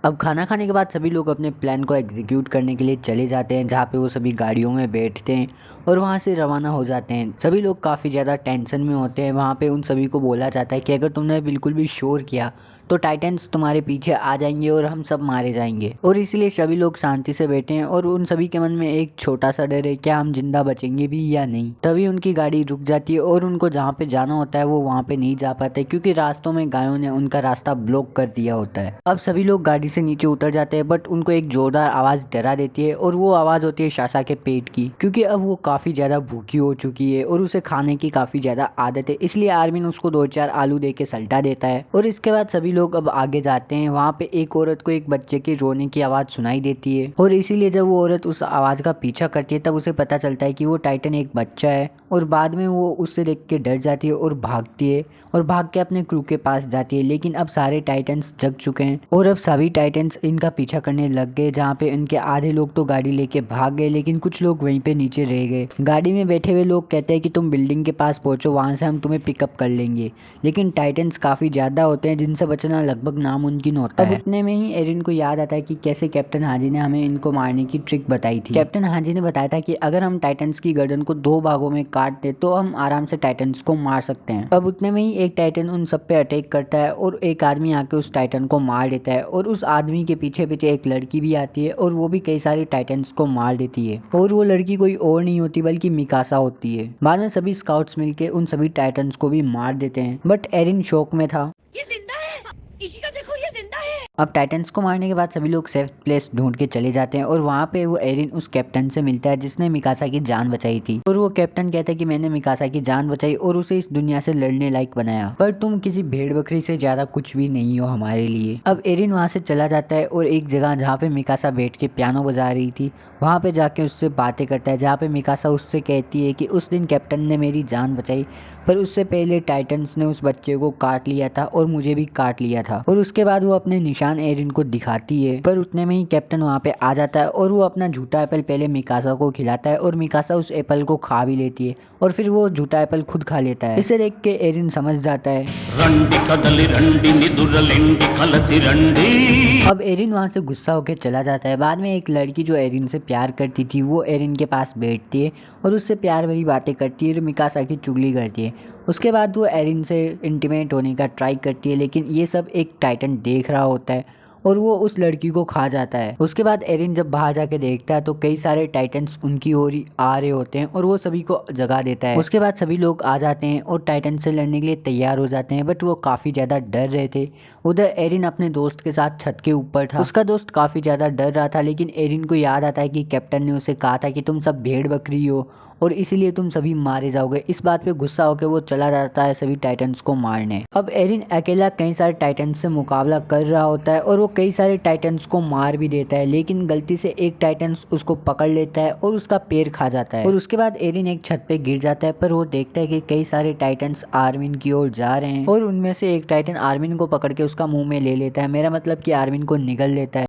अब खाना खाने के बाद सभी लोग अपने प्लान को एग्जीक्यूट करने के लिए चले जाते हैं, जहाँ पे वो सभी गाड़ियों में बैठते हैं और वहाँ से रवाना हो जाते हैं। सभी लोग काफ़ी ज़्यादा टेंशन में होते हैं। वहाँ पे उन सभी को बोला जाता है कि अगर तुमने बिल्कुल भी शोर किया तो टाइटन्स तुम्हारे पीछे आ जाएंगे और हम सब मारे जाएंगे। और इसीलिए सभी लोग शांति से बैठे हैं और उन सभी के मन में एक छोटा सा डर है, क्या हम जिंदा बचेंगे भी या नहीं। तभी उनकी गाड़ी रुक जाती है और उनको जहाँ पे जाना होता है वो वहाँ पे नहीं जा पाते, क्योंकि रास्तों में गायों ने उनका रास्ता ब्लॉक कर दिया होता है। अब सभी लोग गाड़ी से नीचे उतर जाते हैं, बट उनको एक जोरदार आवाज़ डरा देती है और वो आवाज़ होती है साशा के पेट की, क्योंकि अब वो काफ़ी ज़्यादा भूखी हो चुकी है और उसे खाने की काफ़ी ज़्यादा आदत है। इसलिए आर्मिन उसको 2-4 आलू दे के सल्टा देता है और इसके बाद सभी लोग अब आगे जाते हैं। वहाँ पे एक औरत को एक बच्चे के रोने की आवाज़ सुनाई देती है और इसीलिए जब वो औरत उस आवाज़ का पीछा करती है तब उसे पता चलता है कि वो टाइटन एक बच्चा है। और बाद में वो उससे देख के डर जाती है और भागती है और भाग के अपने क्रू के पास जाती है। लेकिन अब सारे टाइटन्स जग चुके हैं और अब सभी टाइटन्स इनका पीछा करने लग गए, जहाँ पे इनके आधे लोग तो गाड़ी लेके भाग गए लेकिन कुछ लोग वहीं पे नीचे रह गए। गाड़ी में बैठे हुए लोग कहते हैं कि तुम बिल्डिंग के पास पहुंचो, वहां से हम तुम्हें पिकअप कर लेंगे। लेकिन टाइटन्स काफ़ी ज़्यादा होते हैं जिनसे बचना लगभग नामुमकिन होता है। अब उतने में ही एरिन को याद आता है कि कैसे कैप्टन हाजी ने हमें इनको मारने की ट्रिक बताई थी। कैप्टन हाजी ने बताया था कि अगर हम टाइटन्स की गर्दन को 2 भागों में काट दे तो हम आराम से टाइटन्स को मार सकते हैं। अब उतने में ही एक टाइटन उन सब पे अटैक करता है और एक आदमी आके उस टाइटन को मार देता है और उस आदमी के पीछे पीछे एक लड़की भी आती है और वो भी कई सारे टाइटन्स को मार देती है। और वो लड़की कोई और नहीं होती बल्कि मिकासा होती है। बाद में सभी स्काउट्स मिलके उन सभी टाइटन्स को भी मार देते हैं, बट एरिन शॉक में था। ये जिंदा है, इसी का देखो, ये जिंदा है। अब टाइटन्स को मारने के बाद सभी लोग सेफ प्लेस ढूंढ के चले जाते हैं और वहाँ पे वो एरिन उस कैप्टन से मिलता है जिसने मिकासा की जान बचाई थी। और वो कैप्टन कहता है कि मैंने मिकासा की जान बचाई और उसे इस दुनिया से लड़ने लायक बनाया, पर तुम किसी भेड़ बकरी से ज्यादा कुछ भी नहीं हो हमारे लिए। अब एरिन वहाँ से चला जाता है और एक जगह जहाँ पे मिकासा बैठ के पियानो बजा रही थी वहाँ पे जाके उससे बातें करता है, जहाँ पे मिकासा उससे कहती है कि उस दिन कैप्टन ने मेरी जान बचाई, पर उससे पहले टाइटन्स ने उस बच्चे को काट लिया था और मुझे भी काट लिया था। और उसके बाद वो अपने निशान एरिन को दिखाती है, पर उतने में ही कैप्टन वहाँ पे आ जाता है और वो अपना झूठा एप्पल पहले मिकासा को खिलाता है और मिकासा उस एप्पल को खा भी लेती है और फिर वो झूठा एप्पल खुद खा लेता है। इसे देख के एरिन समझ जाता है। अब एरिन वहाँ से गुस्सा होकर चला जाता है। बाद में एक लड़की जो एरिन से प्यार करती थी वो एरिन के पास बैठती है और उससे प्यार भरी बातें करती है और मिकासा की चुगली करती है। उसके बाद वो एरिन से इंटीमेट होने का ट्राई करती है, लेकिन ये सब एक टाइटन देख रहा होता है और वो उस लड़की को खा जाता है। उसके बाद एरिन जब बाहर जाके देखता है तो कई सारे टाइटन्स उनकी ओर ही आ रहे होते हैं और वो सभी को जगा देता है। उसके बाद सभी लोग आ जाते हैं और टाइटन से लड़ने के लिए तैयार हो जाते हैं, बट वो काफ़ी ज़्यादा डर रहे थे। उधर एरिन अपने दोस्त के साथ छत के ऊपर था। उसका दोस्त काफ़ी ज़्यादा डर रहा था, लेकिन एरिन को याद आता है कि कैप्टन ने उसे कहा था कि तुम सब भेड़ बकरी हो और इसीलिए तुम सभी मारे जाओगे। इस बात पे गुस्सा होकर वो चला जाता है सभी टाइटन्स को मारने। अब एरिन अकेला कई सारे टाइटन्स से मुकाबला कर रहा होता है और वो कई सारे टाइटन्स को मार भी देता है, लेकिन गलती से एक टाइटन्स उसको पकड़ लेता है और उसका पैर खा जाता है। और उसके बाद एरिन एक छत पे गिर जाता है, पर वो देखता है कि कई सारे टाइटन्स आर्मिन की ओर जा रहे हैं और उनमें से एक टाइटन आर्मिन को पकड़ के उसका मुंह में ले लेता है। मेरा मतलब कि आर्मिन को निगल लेता है।